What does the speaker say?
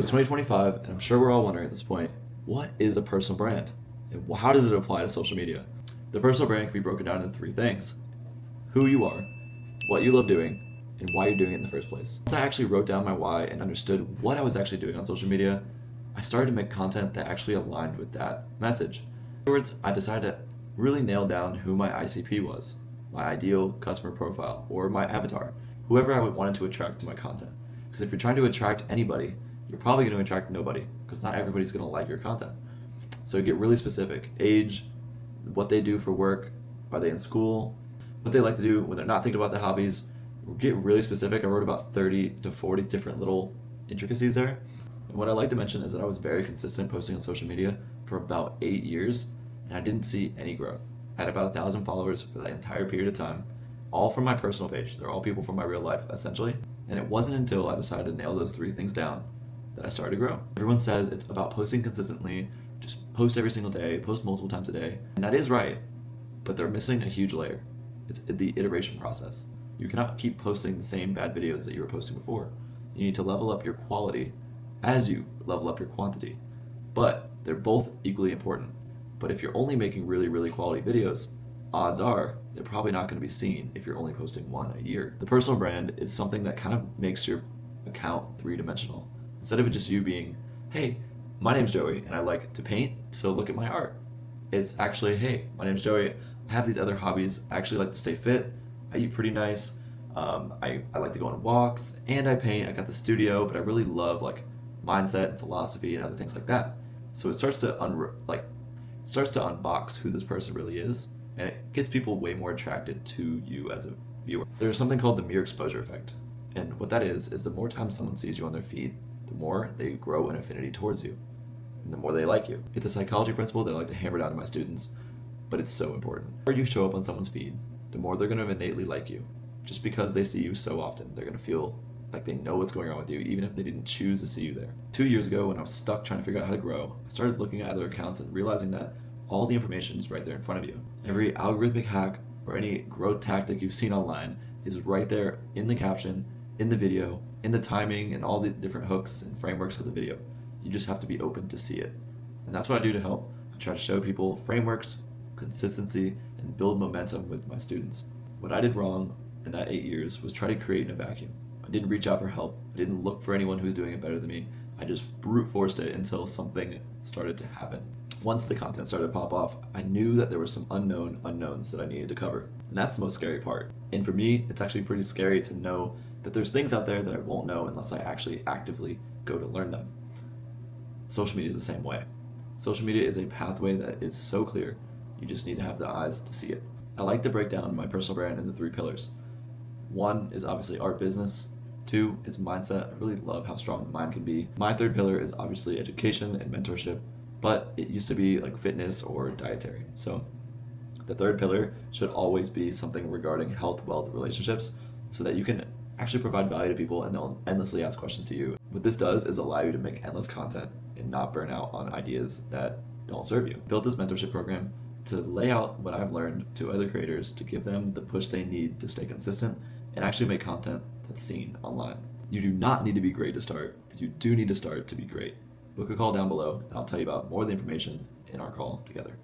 It's 2025, and I'm sure we're all wondering at this point, what is a personal brand? And how does it apply to social media? The personal brand can be broken down into three things: who you are, what you love doing, and why you're doing it in the first place. Once I actually wrote down my why and understood what I was actually doing on social media, I started to make content that actually aligned with that message. Afterwards, I decided to really nail down who my ICP was, my ideal customer profile, or my avatar, whoever I wanted to attract to my content. Because if you're trying to attract anybody, you're probably going to attract nobody, because not everybody's going to like your content. So get really specific: age, what they do for work, are they in school, what they like to do when they're not thinking about their hobbies. Get really specific. I wrote about 30 to 40 different little intricacies there. And what I like to mention is that I was very consistent posting on social media for about 8 years, and I didn't see any growth. I had about 1,000 followers for that entire period of time, all from my personal page. They're all people from my real life, essentially. And it wasn't until I decided to nail those three things down that I started to grow. Everyone says it's about posting consistently, just post every single day, post multiple times a day. And that is right, but they're missing a huge layer. It's the iteration process. You cannot keep posting the same bad videos that you were posting before. You need to level up your quality as you level up your quantity. But they're both equally important. But if you're only making really, really quality videos, odds are they're probably not going to be seen if you're only posting one a year. The personal brand is something that kind of makes your account three-dimensional. Instead of it just you being, hey, my name's Joey and I like to paint, so look at my art. It's actually, hey, my name's Joey, I have these other hobbies, I actually like to stay fit, I eat pretty nice, I like to go on walks, and I paint. I got the studio, but I really love like mindset and philosophy and other things like that. So it starts to unbox who this person really is, and it gets people way more attracted to you as a viewer. There's something called the mere exposure effect, and what that is the more time someone sees you on their feed, the more they grow an affinity towards you, and the more they like you. It's a psychology principle that I like to hammer down to my students, but it's so important. The more you show up on someone's feed, the more they're going to innately like you. Just because they see you so often, they're going to feel like they know what's going on with you, even if they didn't choose to see you there. 2 years ago, when I was stuck trying to figure out how to grow, I started looking at other accounts and realizing that all the information is right there in front of you. Every algorithmic hack or any growth tactic you've seen online is right there in the caption, in the video, in the timing, and all the different hooks and frameworks of the video. You just have to be open to see it. And that's what I do to help. I try to show people frameworks, consistency, and build momentum with my students. What I did wrong in that 8 years was try to create in a vacuum. I didn't reach out for help. I didn't look for anyone who's doing it better than me. I just brute forced it until something started to happen. Once the content started to pop off, I knew that there were some unknown unknowns that I needed to cover. And that's the most scary part. And for me, it's actually pretty scary to know that there's things out there that I won't know unless I actually actively go to learn them. Social media is the same way. Social media is a pathway that is so clear, you just need to have the eyes to see it. I like to break down my personal brand into 3 pillars. 1 is obviously art business. 2 is mindset. I really love how strong the mind can be. My 3rd pillar is obviously education and mentorship, but it used to be like fitness or dietary. So the 3rd pillar should always be something regarding health, wealth, relationships, so that you can actually provide value to people and they'll endlessly ask questions to you. What this does is allow you to make endless content and not burn out on ideas that don't serve you. Built this mentorship program to lay out what I've learned to other creators to give them the push they need to stay consistent and actually make content that's seen online. You do not need to be great to start, but you do need to start to be great. Book a call down below and I'll tell you about more of the information in our call together.